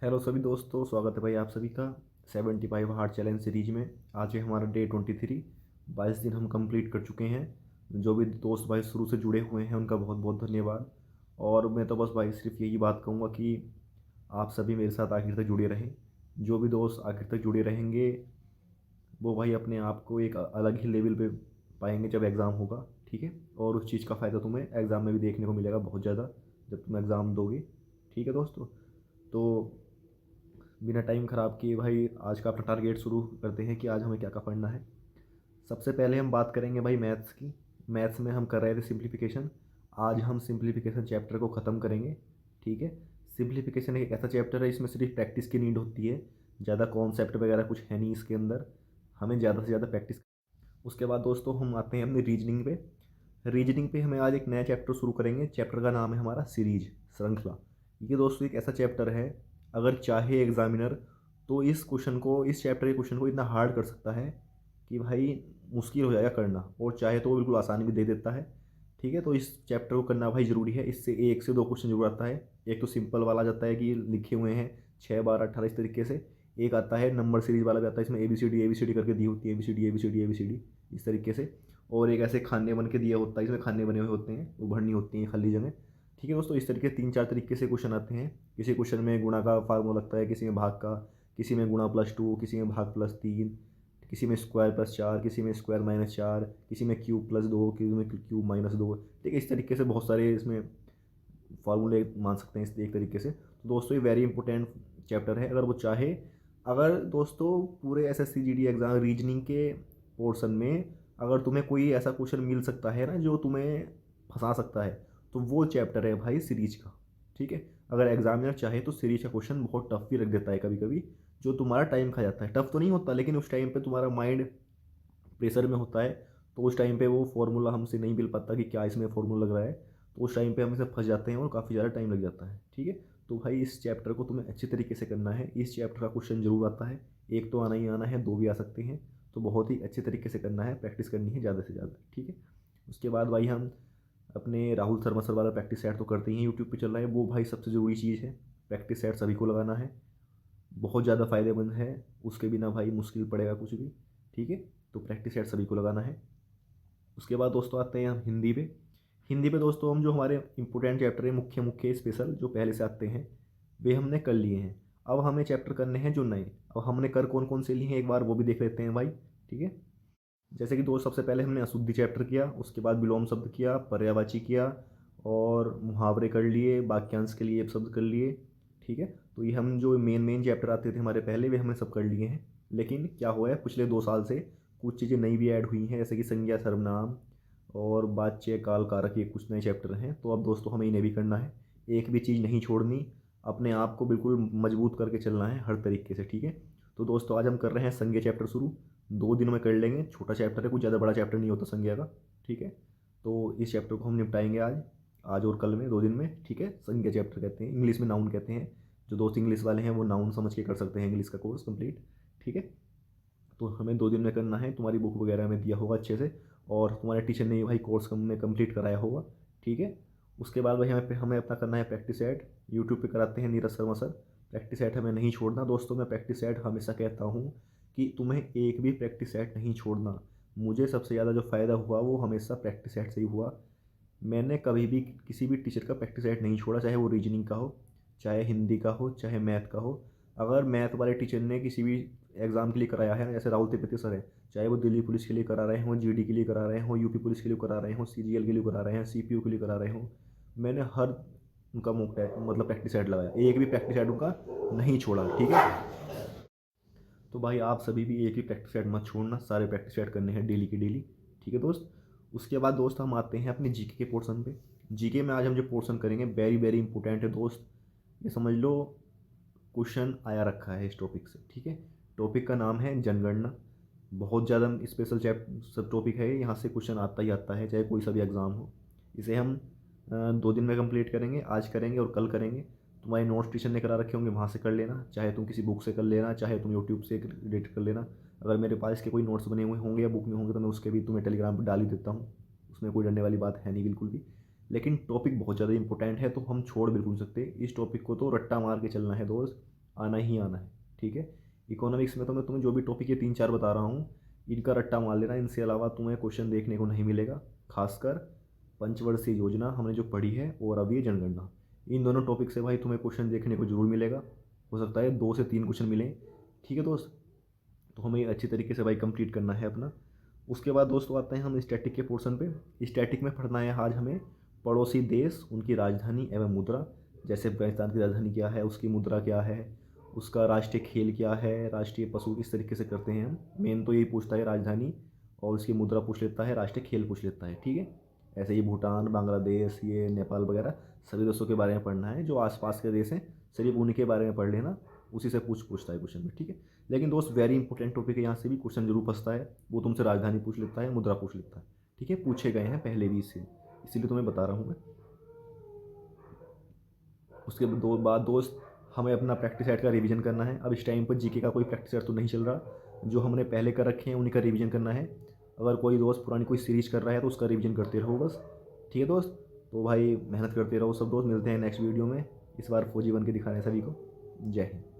Hello सभी दोस्तों, स्वागत है भाई आप सभी का 75 हार्ड चैलेंज सीरीज में। आज है हमारा डे 23। 22 दिन हम कंप्लीट कर चुके हैं। जो भी दोस्त भाई शुरू से जुड़े हुए हैं उनका बहुत बहुत धन्यवाद। और मैं तो बस भाई सिर्फ यही बात कहूँगा कि आप सभी मेरे साथ आखिर तक जुड़े रहें। जो भी दोस्त आखिर तक जुड़े रहेंगे वो भाई अपने आप को एक अलग ही लेवल पे पाएंगे जब एग्ज़ाम होगा। ठीक है। और उस चीज़ का फ़ायदा तुम्हें एग्ज़ाम में भी देखने को मिलेगा बहुत ज़्यादा, जब तुम एग्ज़ाम दोगे। ठीक है दोस्तों। तो बिना टाइम ख़राब किए भाई आज का अपना टारगेट शुरू करते हैं कि आज हमें क्या क्या पढ़ना है। सबसे पहले हम बात करेंगे भाई मैथ्स की। मैथ्स में हम कर रहे थे सिंप्लीफिकेशन। आज हम सिंप्लीफिकेशन चैप्टर को ख़त्म करेंगे। ठीक है। सिंप्लीफिकेशन एक ऐसा चैप्टर है, इसमें सिर्फ प्रैक्टिस की नीड होती है। ज़्यादा कॉन्सेप्ट वगैरह कुछ है नहीं इसके अंदर। हमें ज़्यादा से ज़्यादा प्रैक्टिस। उसके बाद दोस्तों हम आते हैं अपनी रीजनिंग पे। रीजनिंग पे हमें आज एक नया चैप्टर शुरू करेंगे। चैप्टर का नाम है हमारा सीरीज, श्रृंखला। ये दोस्तों एक ऐसा चैप्टर है, अगर चाहे एग्जामिनर तो इस चैप्टर के क्वेश्चन को इतना हार्ड कर सकता है कि भाई मुश्किल हो जाएगा करना, और चाहे तो वो बिल्कुल आसानी भी दे देता है। ठीक है। तो इस चैप्टर को करना भाई ज़रूरी है। इससे एक से दो क्वेश्चन जरूर आता है। एक तो सिंपल वाला जाता है कि लिखे हुए हैं 6 12 18 इस तरीके से। एक आता है नंबर सीरीज वाला भी आता है, इसमें ए बी सी डी करके दी होती है, A B C D A B C D A B C D इस तरीके से। और एक ऐसे खाने बन के दिया होता है, इसमें खाने बने हुए होते हैं, वो भरनी होती हैं खाली जगह। ठीक है दोस्तों, इस तरीके 3 4 तरीके से क्वेश्चन आते हैं। किसी क्वेश्चन में गुणा का फार्मूला लगता है, किसी में भाग का, किसी में गुणा +2, किसी में भाग +3, किसी में स्क्वायर +4, किसी में स्क्वायर -4, किसी में क्यूब +2, किसी में क्यूब -2। ठीक है। इस तरीके से बहुत सारे इसमें फार्मूले मान सकते हैं इस एक तरीके से। तो दोस्तों ये वेरी इंपॉर्टेंट चैप्टर है। अगर वो चाहे, अगर दोस्तों पूरे S S C G D exam reasoning के पोर्शन में अगर तुम्हें कोई ऐसा क्वेश्चन मिल सकता है ना जो तुम्हें फंसा सकता है, तो वो चैप्टर है भाई सीरीज का। ठीक है। अगर एग्जामिनर चाहे तो सीरीज का क्वेश्चन बहुत टफ भी रख देता है कभी कभी, जो तुम्हारा टाइम खा जाता है। टफ तो नहीं होता, लेकिन उस टाइम पे तुम्हारा माइंड प्रेशर में होता है। तो उस टाइम पे वो फार्मूला हमसे नहीं मिल पाता कि क्या इसमें फार्मूला लग रहा है। तो उस टाइम पे हम इसे फंस जाते हैं और काफ़ी ज़्यादा टाइम लग जाता है। ठीक है। तो भाई इस चैप्टर को तुम्हें अच्छे तरीके से करना है। इस चैप्टर का क्वेश्चन जरूर आता है। एक तो आना ही आना है, दो भी आ सकते हैं। तो बहुत ही अच्छे तरीके से करना है, प्रैक्टिस करनी है ज़्यादा से ज़्यादा। ठीक है। उसके बाद भाई हम अपने राहुल शर्मा सर वाला प्रैक्टिस सेट तो करते ही हैं, यूट्यूब पे चल रहा है वो भाई सबसे ज़रूरी चीज़ है। प्रैक्टिस सेट सभी को लगाना है, बहुत ज़्यादा फ़ायदेमंद है। उसके बिना भाई मुश्किल पड़ेगा कुछ भी। ठीक है। तो प्रैक्टिस सेट सभी को लगाना है। उसके बाद दोस्तों आते हैं हम हिंदी पे। हिंदी पे दोस्तों हम जो हमारे इंपॉर्टेंट चैप्टर है, मुख्य मुख्य स्पेशल जो पहले से आते हैं, वे हमने कर लिए हैं। अब हमें चैप्टर करने हैं जो नए। अब हमने कर कौन कौन से लिए हैं एक बार वो भी देख लेते हैं भाई। ठीक है। जैसे कि दोस्त सबसे पहले हमने अशुद्धि चैप्टर किया, उसके बाद विलोम शब्द किया, पर्यायवाची किया, और मुहावरे कर लिए, वाक्यांश के लिए शब्द कर लिए। ठीक है। तो ये हम जो मेन मेन चैप्टर आते थे हमारे पहले, वे हमने सब कर लिए हैं। लेकिन क्या हुआ है पिछले 2 साल से कुछ चीज़ें नई भी ऐड हुई हैं, जैसे कि संज्ञा सर्वनाम और वाच्य काल कारक, ये कुछ नए चैप्टर हैं। तो अब दोस्तों हमें इन्हें भी करना है। एक भी चीज़ नहीं छोड़नी। अपने आप को बिल्कुल मजबूत करके चलना है हर तरीके से। ठीक है। तो दोस्तों आज हम कर रहे हैं संज्ञा चैप्टर शुरू। 2 दिनों में कर लेंगे, छोटा चैप्टर है, कुछ ज़्यादा बड़ा चैप्टर नहीं होता संज्ञा का। ठीक है। तो इस चैप्टर को हम निपटाएंगे आज। आज और कल में 2 दिन में। ठीक है। संज्ञा चैप्टर कहते हैं, इंग्लिश में नाउन कहते हैं। जो दोस्त इंग्लिश वाले हैं वो नाउन समझ के कर सकते हैं इंग्लिश का कोर्स कंप्लीट। ठीक है। तो हमें 2 दिन में करना है। तुम्हारी बुक वगैरह में दिया होगा अच्छे से, और तुम्हारे टीचर ने भाई कोर्स में कंप्लीट कराया होगा। ठीक है। उसके बाद भाई हमें हमें अपना करना है प्रैक्टिस सेट। यूट्यूब पे कराते हैं Neeraj Sharma sir. Practice set हमें नहीं छोड़ना दोस्तों। मैं प्रैक्टिस सेट हमेशा कहता हूँ कि तुम्हें एक भी प्रैक्टिस सेट नहीं छोड़ना। मुझे सबसे ज़्यादा जो फ़ायदा हुआ वो हमेशा प्रैक्टिस सेट से ही हुआ। मैंने कभी भी किसी भी टीचर का प्रैक्टिस सेट नहीं छोड़ा, चाहे वो रीजनिंग का हो, चाहे हिंदी का हो, चाहे मैथ का हो। अगर मैथ वाले टीचर ने किसी भी एग्ज़ाम के लिए कराया है, जैसे राहुल त्रिपाठी सर है, चाहे वो दिल्ली पुलिस के लिए करा रहे हों, जीडी के लिए करा रहे हों, यूपी पुलिस के लिए करा रहे हों, सीजीएल के लिए करा रहे हैं, सीपीयू के लिए करा रहे हों, मैंने हर उनका मॉक टेस्ट मतलब प्रैक्टिस सेट लगाया, एक भी प्रैक्टिस सेट उनका नहीं छोड़ा। ठीक है। तो भाई आप सभी भी एक ही प्रैक्टिस सेट मत छोड़ना, सारे प्रैक्टिस सेट करने हैं डेली के डेली। ठीक है दोस्त। उसके बाद दोस्त हम आते हैं अपने जीके के पोर्शन पे। जीके में आज हम जो पोर्शन करेंगे वेरी वेरी इंपॉर्टेंट है दोस्त। ये समझ लो क्वेश्चन आया रखा है इस टॉपिक से। ठीक है। टॉपिक का नाम है जनगणना। बहुत ज़्यादा स्पेशल चैप सब टॉपिक है, यहाँ से क्वेश्चन आता ही आता है चाहे कोई सा भी एग्ज़ाम हो। इसे हम 2 दिन में कंप्लीट करेंगे, आज करेंगे और कल करेंगे। तुम्हारे नोट्स टीचर ने करा रखे होंगे, वहाँ से कर लेना, चाहे तुम किसी बुक से कर लेना, चाहे तुम यूट्यूब से एडिट कर लेना। अगर मेरे पास के कोई नोट्स बने हुए होंगे या बुक में होंगे तो मैं उसके भी तुम्हें टेलीग्राम पर डाल ही देता हूँ। उसमें कोई डरने वाली बात है नहीं बिल्कुल भी। लेकिन टॉपिक बहुत ज़्यादा इंपॉर्टेंट है, तो हम छोड़ बिल्कुल नहीं सकते इस टॉपिक को। तो रट्टा मार के चलना है दोस्त। आना ही आना है, ठीक है। इकोनॉमिक्स में तो मैं तुम्हें जो भी टॉपिक ये 3-4 बता रहा हूँ, इनका रट्टा मार लेना, इनसे अलावा तुम्हें क्वेश्चन देखने को नहीं मिलेगा। खासकर पंचवर्षीय योजना हमने जो पढ़ी है और अभी जनगणना, इन दोनों टॉपिक से भाई तुम्हें क्वेश्चन देखने को जरूर मिलेगा। हो सकता है 2 से 3 क्वेश्चन मिलें, ठीक है दोस्त। तो हमें अच्छी तरीके से भाई कंप्लीट करना है अपना। उसके बाद दोस्तों आते हैं हम स्टैटिक के पोर्शन पे। स्टैटिक में पढ़ना है आज हमें पड़ोसी देश, उनकी राजधानी एवं मुद्रा। जैसे अफगानिस्तान की राजधानी क्या है, उसकी मुद्रा क्या है, उसका राष्ट्रीय खेल क्या है, राष्ट्रीय पशु किस तरीके से करते हैं हम। मेन तो यही पूछता है राजधानी, और उसकी मुद्रा पूछ लेता है, राष्ट्रीय खेल पूछ लेता है, ठीक है। ऐसे ही भूटान, बांग्लादेश, ये नेपाल वगैरह सभी देशों के बारे में पढ़ना है। जो आसपास के देश हैं सिर्फ उन्हीं के बारे में पढ़ लेना, उसी से पूछता है क्वेश्चन में, ठीक है। लेकिन दोस्त वेरी इंपॉर्टेंट टॉपिक है, यहाँ से भी क्वेश्चन जरूर फंसता है। वो तुमसे राजधानी पूछ लेता है, मुद्रा पूछ लेता है, ठीक है। पूछे गए हैं पहले भी, इसीलिए तुम्हें बता रहा हूँ मैं। उसके बाद दोस्त हमें अपना प्रैक्टिस सेट का रिवीजन करना है। अब इस टाइम पर जीके का कोई प्रैक्टिस सेट तो नहीं चल रहा, जो हमने पहले कर रखे हैं उन्हीं का रिवीजन करना है। अगर कोई दोस्त पुरानी कोई सीरीज कर रहा है तो उसका रिवीजन करते रहो बस, ठीक है दोस्त। तो भाई मेहनत करते रहो सब दोस्त, मिलते हैं नेक्स्ट वीडियो में। इस बार फौजी बन के दिखाना है सभी को। जय हिंद।